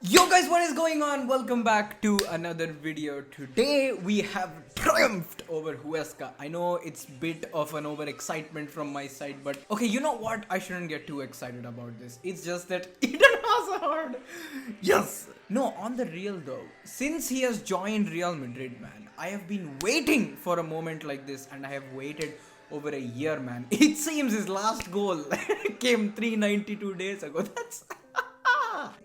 Yo guys, what is going on? Welcome back to another video. Today we have triumphed over Huesca. I know it's bit of an overexcitement from my side, but okay, you know what? I shouldn't get too excited about this. It's just that Eden Hazard. Yes. No, on the real though, since he has joined Real Madrid, man, I have been waiting for a moment like this, and I have waited over a year, man. It seems his last goal came 392 days ago. That's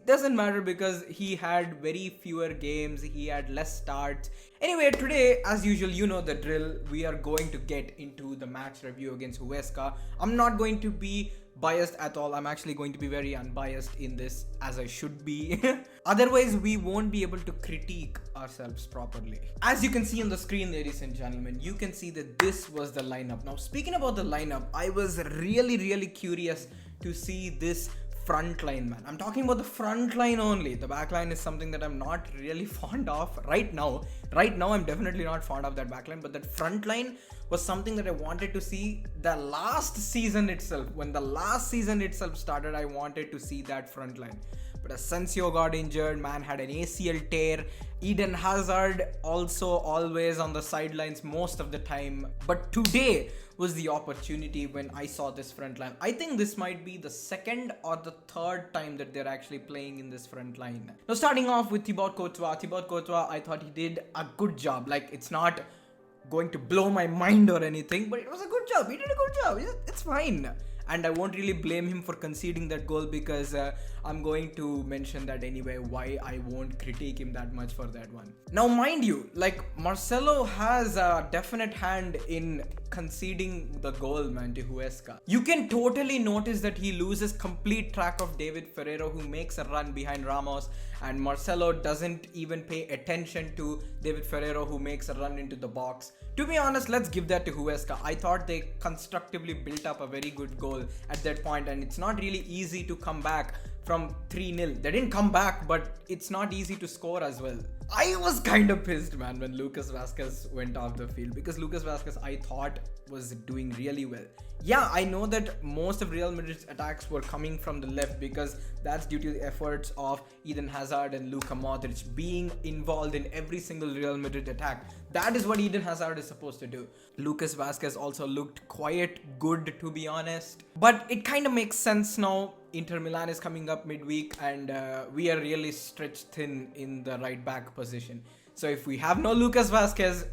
doesn't matter because he had very fewer games, he had less starts. Anyway, today, as usual, you know the drill. We are going to get into the match review against Huesca. I'm not going to be biased at all. I'm actually going to be very unbiased in this, as I should be. Otherwise, we won't be able to critique ourselves properly. As you can see on the screen, ladies and gentlemen, you can see that this was the lineup. Now, speaking about the lineup, I was really curious to see this front line, man. I'm talking about the front line only. The back line is something that I'm not really fond of right now. Right now, I'm definitely not fond of that back line, but that front line was something that I wanted to see the last season itself. When the last season itself started, I wanted to see that front line. But Asensio got injured, man had an ACL tear. Eden Hazard also always on the sidelines most of the time. But today was the opportunity when I saw this front line. I think this might be the second or the third time that they're actually playing in this front line. Now starting off with Thibaut Courtois. Thibaut Courtois, I thought he did a good job. Like, it's not going to blow my mind or anything, but it was a good job. He did a good job. It's fine. And I won't really blame him for conceding that goal because I'm going to mention that anyway, why I won't critique him that much for that one. Now, mind you, like, Marcelo has a definite hand in conceding the goal, man, to Huesca. You can totally notice that he loses complete track of David Ferrero, who makes a run behind Ramos, and Marcelo doesn't even pay attention to David Ferrero, who makes a run into the box. To be honest, let's give that to Huesca. I thought they constructively built up a very good goal at that point, and it's not really easy to come back from 3-0. They didn't come back, but it's not easy to score as well. I was kind of pissed, man, when Lucas Vazquez went off the field, because Lucas Vazquez, I thought, was doing really well. Yeah, I know that most of Real Madrid's attacks were coming from the left because that's due to the efforts of Eden Hazard and Luka Modric being involved in every single Real Madrid attack. That is what Eden Hazard is supposed to do. Lucas Vazquez also looked quite good, to be honest. But it kind of makes sense now. Inter Milan is coming up midweek, and we are really stretched thin in the right back position. So if we have no Lucas Vazquez...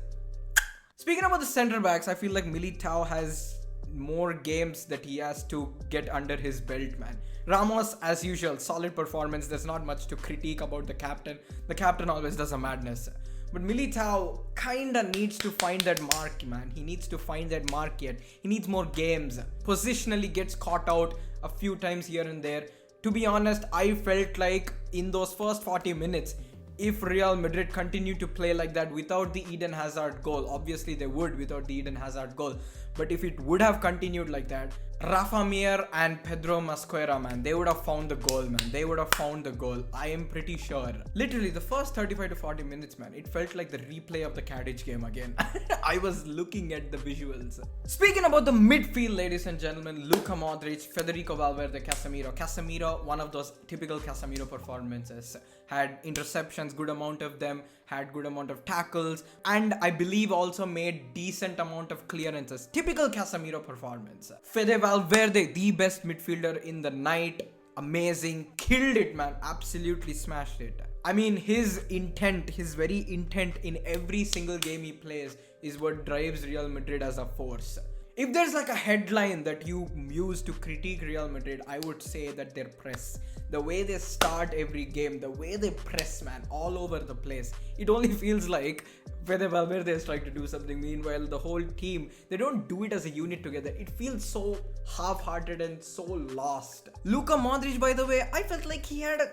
Speaking about the centre backs, I feel like Militao has more games that he has to get under his belt, man. Ramos, as usual, solid performance. There's not much to critique about the captain. The captain always does a madness. But Militao kinda needs to find that mark, man. He needs to find that mark yet. He needs more games. Positionally gets caught out a few times here and there. To be honest, I felt like in those first 40 minutes, if Real Madrid continued to play like that without the Eden Hazard goal, obviously they would without the Eden Hazard goal, but if it would have continued like that, Rafa Mir and Pedro Masquera, man, they would have found the goal, man. They would have found the goal. I am pretty sure. Literally, the first 35 to 40 minutes, man, it felt like the replay of the Cadiz game again. I was looking at the visuals. Speaking about the midfield, ladies and gentlemen, Luka Modric, Federico Valverde, Casemiro. Casemiro, one of those typical Casemiro performances. Had interceptions, good amount of them, had good amount of tackles, and I believe also made decent amount of clearances. Typical Casemiro performance. Fede Valverde, the best midfielder in the night. Amazing. Killed it, man. Absolutely smashed it. I mean, his intent, his very intent in every single game he plays is what drives Real Madrid as a force. If there's like a headline that you use to critique Real Madrid, I would say that their press. The way they start every game, the way they press, man, all over the place. It only feels like Fede Valverde is trying to do something. Meanwhile, the whole team, they don't do it as a unit together. It feels so half-hearted and so lost. Luka Modric, by the way, I felt like he had a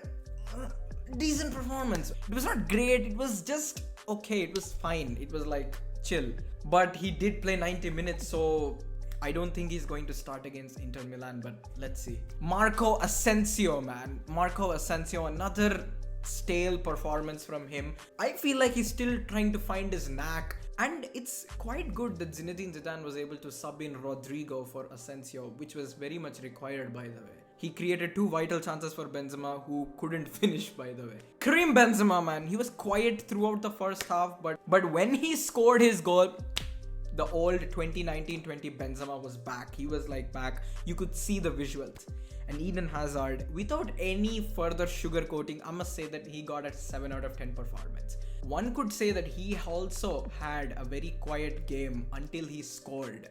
decent performance. It was not great. It was just okay. It was fine. It was like chill. But he did play 90 minutes, so I don't think he's going to start against Inter Milan, but let's see. Marco Asensio, man. Marco Asensio, another stale performance from him. I feel like he's still trying to find his knack. And it's quite good that Zinedine Zidane was able to sub in Rodrigo for Asensio, which was very much required, by the way. He created two vital chances for Benzema, who couldn't finish, by the way. Karim Benzema, man, he was quiet throughout the first half, but when he scored his goal, the old 2019-20 Benzema was back. He was like back. You could see the visuals. And Eden Hazard, without any further sugarcoating, I must say that he got a 7 out of 10 performance. One could say that he also had a very quiet game until he scored.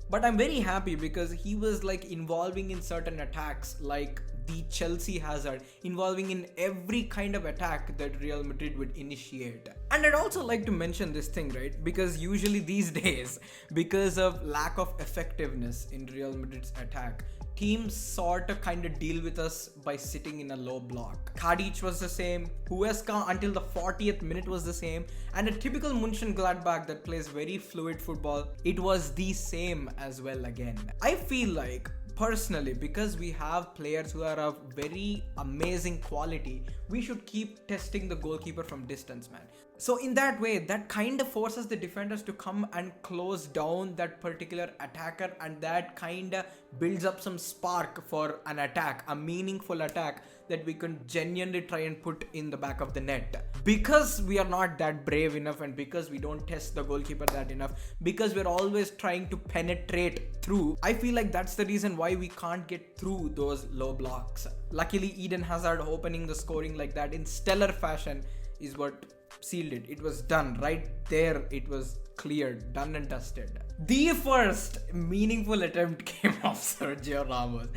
But I'm very happy because he was like involving in certain attacks, like the Chelsea Hazard, involving in every kind of attack that Real Madrid would initiate. And I'd also like to mention this thing, right? Because usually these days, because of lack of effectiveness in Real Madrid's attack, teams sort of kind of deal with us by sitting in a low block. Tadic was the same, Huesca until the 40th minute was the same, and a typical Mönchengladbach that plays very fluid football, it was the same as well again. I feel like, personally, because we have players who are of very amazing quality, we should keep testing the goalkeeper from distance, man. So in that way, that kind of forces the defenders to come and close down that particular attacker, and that kind of builds up some spark for an attack, a meaningful attack that we can genuinely try and put in the back of the net. Because we are not that brave enough, and because we don't test the goalkeeper that enough, because we're always trying to penetrate through, I feel like that's the reason why we can't get through those low blocks. Luckily, Eden Hazard opening the scoring like that in stellar fashion is what sealed it. It was done right there. It was cleared, done and dusted. The first meaningful attempt came off Sergio Ramos.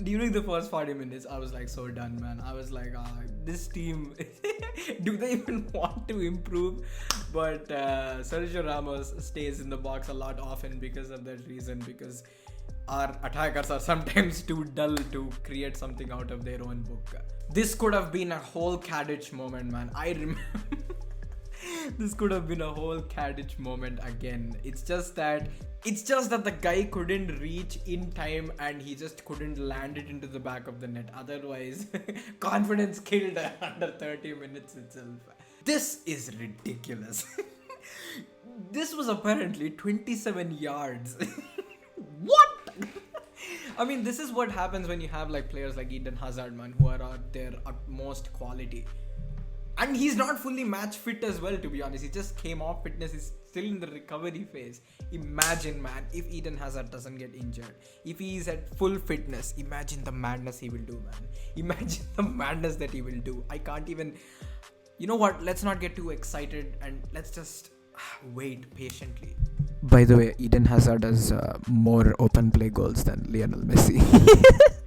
During the first 40 minutes, I was like so done, man. I was like, this team, do they even want to improve? But Sergio Ramos stays in the box a lot often because of that reason, because our attackers are sometimes too dull to create something out of their own book. This could have been a whole Tadic moment, man. I remember this could have been a whole Tadic moment again. It's just that the guy couldn't reach in time and he just couldn't land it into the back of the net. Otherwise, confidence killed under 30 minutes itself. This is ridiculous. This was apparently 27 yards. What? I mean, this is what happens when you have like players like Eden Hazard, man, who are at their utmost quality. And he's not fully match fit as well, to be honest. He just came off fitness. He's still in the recovery phase. Imagine, man, if Eden Hazard doesn't get injured. If he is at full fitness, imagine the madness he will do, man. Imagine the madness that he will do. I can't even... You know what? Let's not get too excited and let's just wait patiently. By the way, Eden Hazard has more open play goals than Lionel Messi.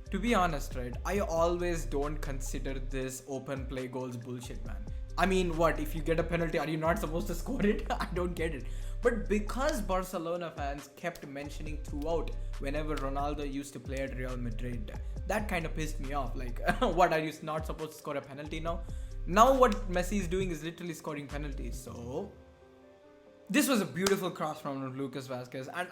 To be honest, right, I always don't consider this open play goals bullshit, man. I mean, what, if you get a penalty, are you not supposed to score it? I don't get it. But because Barcelona fans kept mentioning throughout whenever Ronaldo used to play at Real Madrid, that kind of pissed me off. Like, what, are you not supposed to score a penalty now? Now what Messi is doing is literally scoring penalties, so... This was a beautiful cross from Lucas Vazquez, and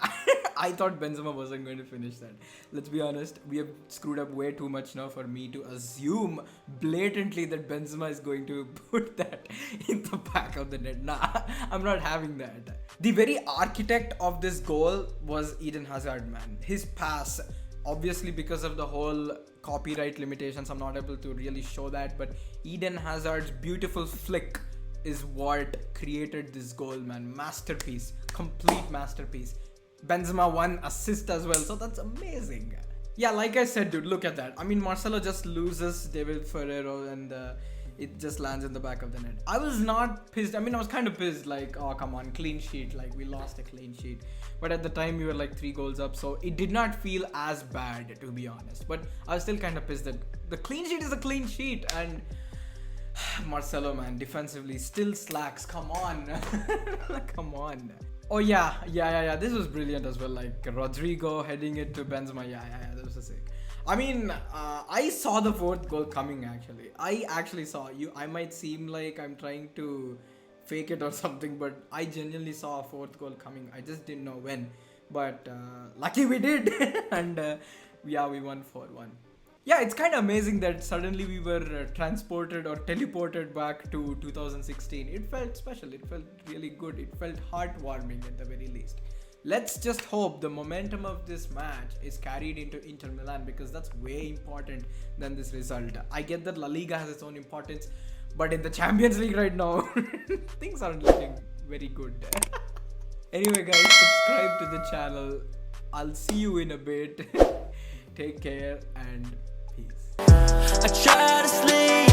I thought Benzema wasn't going to finish that. Let's be honest, we have screwed up way too much now for me to assume blatantly that Benzema is going to put that in the back of the net. Nah, I'm not having that. The very architect of this goal was Eden Hazard, man. His pass, obviously because of the whole copyright limitations, I'm not able to really show that, but Eden Hazard's beautiful flick is what created this goal, man. Masterpiece, complete masterpiece. Benzema 1 assist as well, so that's amazing. Yeah, like I said, dude, look at that. I mean, Marcelo just loses David Ferrero and it just lands in the back of the net. I was not pissed. I mean, I was kind of pissed, like, oh, come on, clean sheet. Like, we lost a clean sheet. But at the time, we were like 3 goals up, so it did not feel as bad, to be honest. But I was still kind of pissed that the clean sheet is a clean sheet, and Marcelo, man, defensively still slacks. Come on. Come on. Oh yeah, this was brilliant as well. Like Rodrigo heading it to Benzema. Yeah, that was sick. I mean, I saw the 4th goal coming, actually. I actually saw you. I might seem like I'm trying to fake it or something, but I genuinely saw a 4th goal coming. I just didn't know when, but lucky we did. And yeah, we won 4-1. Yeah, it's kind of amazing that suddenly we were transported or teleported back to 2016. It felt special. It felt really good. It felt heartwarming at the very least. let's just hope the momentum of this match is carried into Inter Milan, because that's way important than this result. I get that La Liga has its own importance, but in the Champions League right now, things aren't looking very good. Anyway guys, subscribe to the channel. I'll see you in a bit. Take care and peace. I try to sleep